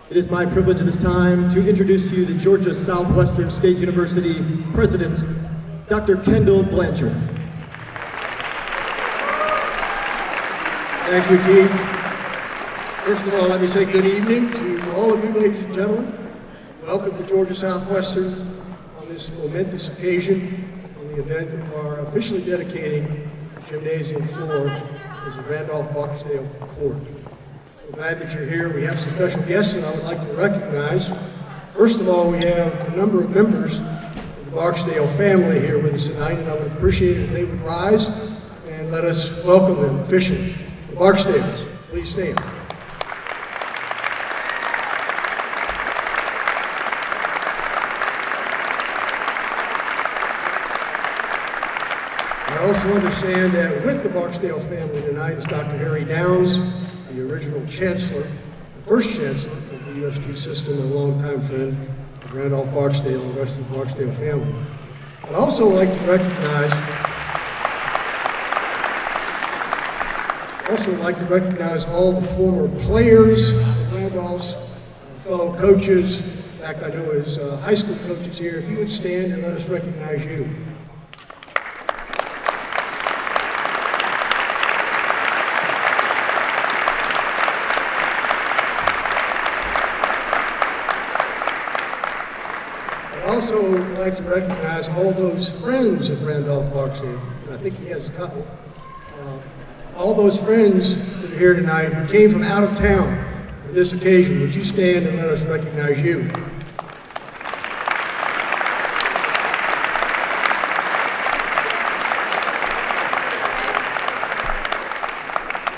It is my privilege at this time to introduce to you the Georgia Southwestern State University President, Dr. Kendall Blanchard. Thank you, Keith. First of all, let me say good evening to all of you, ladies and gentlemen. Welcome to Georgia Southwestern on this momentous occasion, on the event of our officially dedicating the gymnasium floor as the Randolph Barksdale Court. We're glad that you're here. We have some special guests that I would like to recognize. First of all, we have a number of members of the Barksdale family here with us tonight, and I would appreciate it if they would rise and let us welcome them officially. The Barksdales, please stand. I also understand that with the Barksdale family tonight is Dr. Harry Downs, the original chancellor, the first chancellor of the USG system, and a longtime friend of Randolph Barksdale and the rest of the Barksdale family. I'd also like to recognize all the former players of Randolph's, fellow coaches. In fact, I know his high school coaches here. If you would stand and let us recognize you. I'd also like to recognize all those friends of Randolph Barksdale, and I think he has a couple. All those friends that are here tonight who came from out of town for this occasion. Would you stand and let us recognize you?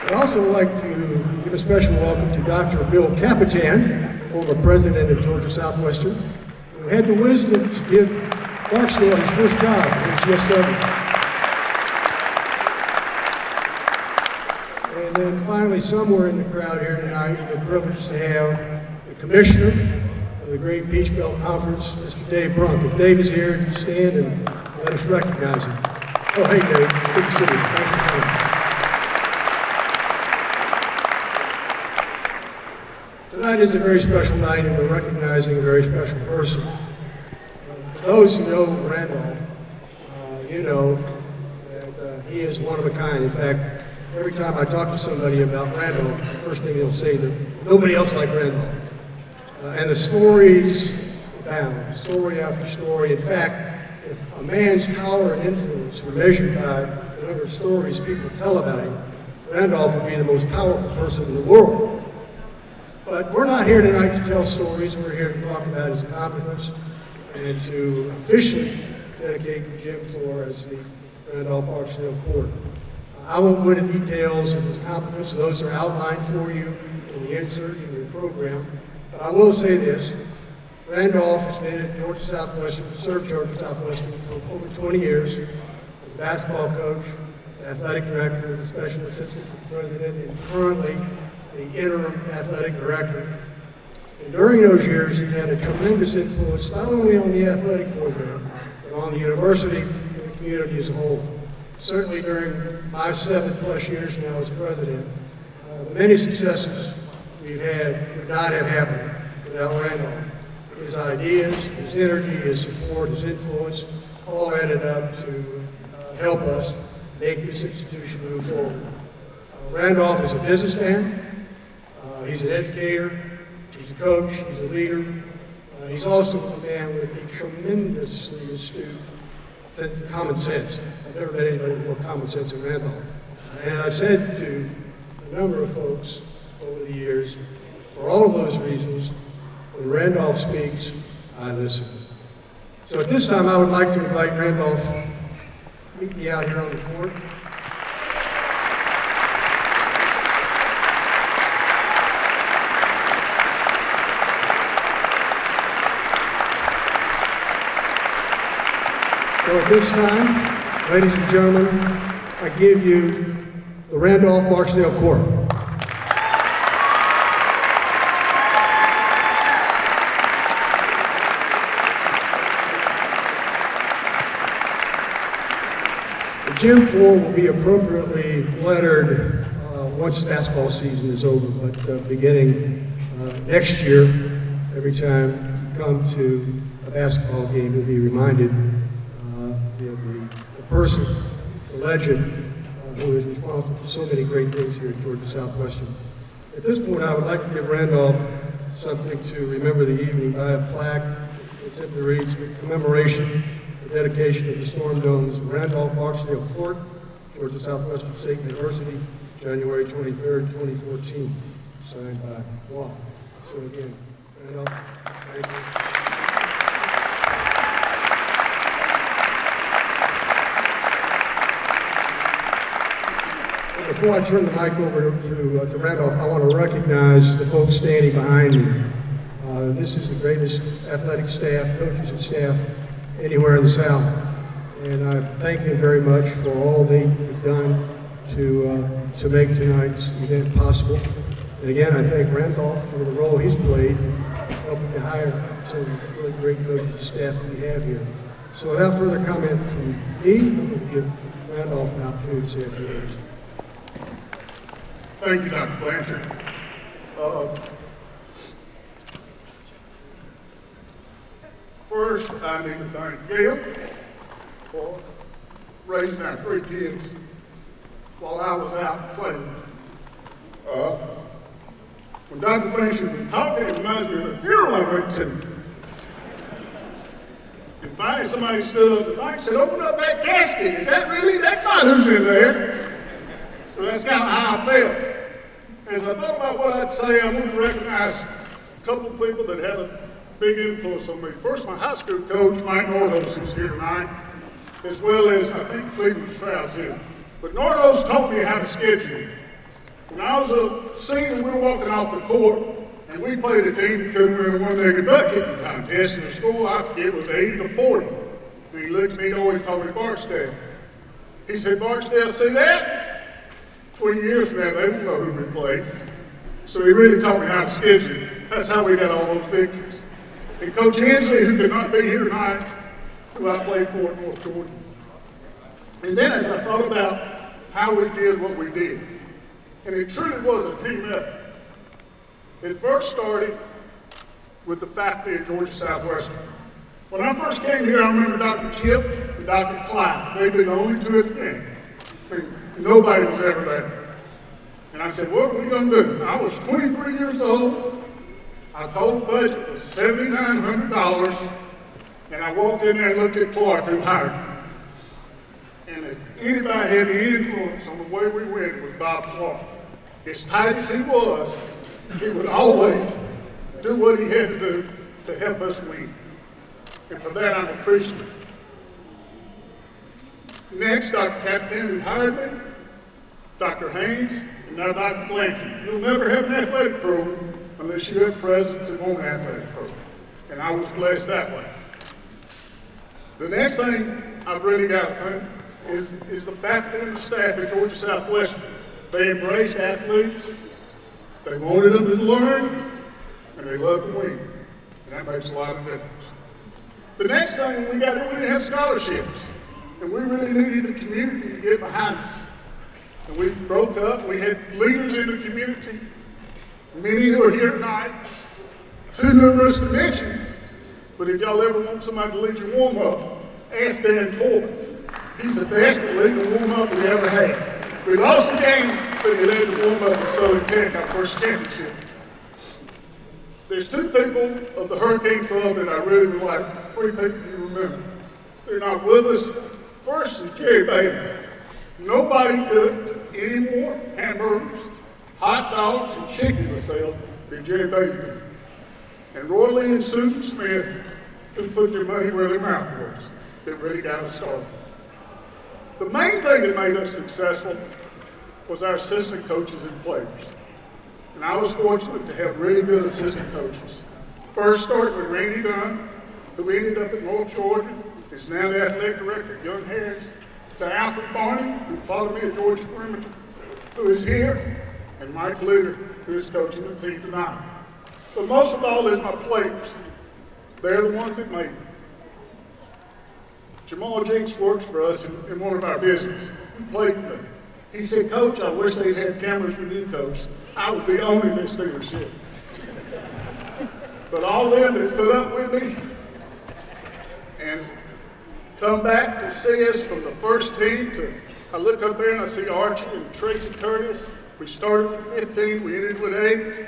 I'd also like to give a special welcome to Dr. Bill Capitan, former president of Georgia Southwestern, who had the wisdom to give Barksdale his first job at GSW. And then finally, somewhere in the crowd here tonight, we're privileged to have the commissioner of the Great Peach Belt Conference, Mr. Dave Brunk. If Dave is here, stand and let us recognize him. Oh, hey, Dave. Good to see you. Thanks for coming. Tonight is a very special night, and we're recognizing a very special person. For those who know Randolph, you know that he is one of a kind. In fact, every time I talk to somebody about Randolph, the first thing they'll say that nobody else like Randolph. And the stories abound, story after story. In fact, if a man's power and influence were measured by the number of stories people tell about him, Randolph would be the most powerful person in the world. But we're not here tonight to tell stories. We're here to talk about his accomplishments and to officially dedicate the gym floor as the Randolph Barksdale Court. I won't go into details of his accomplishments. Those are outlined for you in the insert in your program. But I will say this. Randolph has been at Georgia Southwestern, served Georgia Southwestern for over 20 years as a basketball coach, the athletic director, as a special assistant to the president, and currently the interim athletic director. And during those years, he's had a tremendous influence not only on the athletic program, but on the university and the community as a whole. Certainly during my 7+ years now as president, the many successes we've had would not have happened without Randolph. His ideas, his energy, his support, his influence, all added up to help us make this institution move forward. Randolph is a businessman. He's an educator, he's a coach, he's a leader. He's also a man with a tremendously astute sense of common sense. I've never met anybody with more common sense than Randolph. And I've said to a number of folks over the years, for all of those reasons, when Randolph speaks, I listen. So at this time, I would like to invite Randolph to meet me out here on the court. So at this time, ladies and gentlemen, I give you the Randolph Barksdale Court. The gym floor will be appropriately lettered once basketball season is over, but beginning next year, every time you come to a basketball game, you'll be reminded the person, the legend, who is responsible for so many great things here at Georgia Southwestern. At this point, I would like to give Randolph something to remember the evening by a plaque that simply reads, "The commemoration, the dedication of the Storm Dome's Randolph Barksdale Court, Georgia Southwestern State University, January 23rd, 2014, signed by Watt." So again, Randolph, thank you. Before I turn the mic over to Randolph, I want to recognize the folks standing behind me. This is the greatest athletic staff, coaches and staff anywhere in the South. And I thank them very much for all they've done to make tonight's event possible. And again, I thank Randolph for the role he's played in helping to hire some of the really great coaches and staff that we have here. So without further comment from me, I'm going to give Randolph an opportunity to say a few words. Thank you, Dr. Blanchard. First, I need to thank Gail for raising our 3 kids while I was out playing. When Dr. Blanchard was talking, it reminds me of a funeral I went to. And finally somebody stood up the mic and said, "Open up that casket. Is that really? That's not who's in there." So that's kind of how I felt. As I thought about what I'd say, I want to recognize a couple of people that had a big influence on me. First, my high school coach, Mike Northos, who's here tonight, as well as, I think, Cleveland Stroud's here. But Northos taught me how to schedule. When I was a senior, we were walking off the court, and we played a team that couldn't win a one-legged butt kicking contest. In the score, I forget, it was 80-40. And he looked at me, always told me Barksdale. He said, "Barksdale, see that? 20 years from now, they won't know who we played." So he really taught me how to schedule. That's how we got all those victories. And Coach Hensley, who could not be here tonight, who I played for at North Georgia. And then as I thought about how we did what we did, and it truly was a team effort. It first started with the faculty at Georgia Southwestern. When I first came here, I remember Dr. Kip and Dr. Clyde. They'd been the only 2 at the game. I mean, nobody was ever there. And I said, "What are we going to do?" I was 23 years old. I told the budget was $7,900. And I walked in there and looked at Clark, who hired me. And if anybody had any influence on the way we went, it was Bob Clark. As tight as he was, he would always do what he had to do to help us win. And for that, I'm appreciative. Next, Dr. Captain, who hired me, Dr. Haynes, and now Dr. Blanchard. You'll never have an athletic program unless you have presidents that want an athletic program. And I was blessed that way. The next thing I've really got to thank is the faculty and the staff at Georgia Southwestern. They embraced athletes, they wanted them to learn, and they loved to win. And that makes a lot of difference. The next thing we didn't have scholarships. And we really needed the community to get behind us. And we broke up, we had leaders in the community, many who are here tonight, too numerous to mention, but if y'all ever want somebody to lead your warm-up, ask Dan Corbin. He's the best at leading the warm-up we ever had. We lost the game, but he led the warm-up in Southern Tech, our first championship. There's 2 people of the Hurricane Club that I really would like, 3 people you remember. They're not with us. First is Jerry Bailey. Nobody cooked any more hamburgers, hot dogs, and chicken to sell than Jerry Bailey did. And Roy Lee and Susan Smith, who put their money where their mouth was, that really got us started. The main thing that made us successful was our assistant coaches and players. And I was fortunate to have really good assistant coaches. First started with Randy Dunn, who ended up at North Georgia, is now the athletic director at Young Harris, to Alfred Barney, who followed me at Georgia Perimeter, who is here, and Mike Luter, who is coaching the team tonight. But most of all is my players. They're the ones that made it. Jamal Jinks works for us in one of our businesses. He played for me. He said, "Coach, I wish they'd had cameras with you, Coach. I would be owning this dealership." But all them that put up with me and come back to see us from the first team to, I look up there and I see Archie and Tracy Curtis. We started with 15, we ended with 8.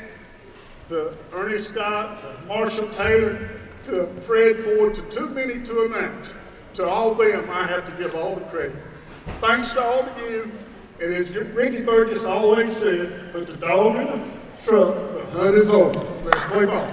To Ernie Scott, to Marshall Taylor, to Fred Ford, to too many to announce. To all of them, I have to give all the credit. Thanks to all of you, and as Ricky Burgess always said, put the dog in the truck, the hunt is over. Let's play ball.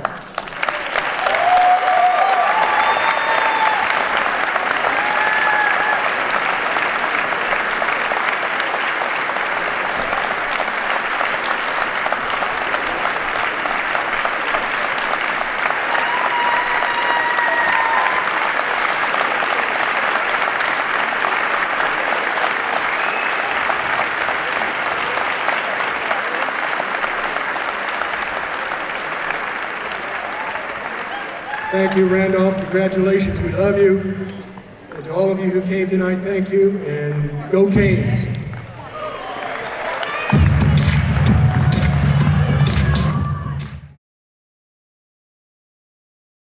Thank you, Randolph. Congratulations. We love you. And to all of you who came tonight, thank you. And go Canes.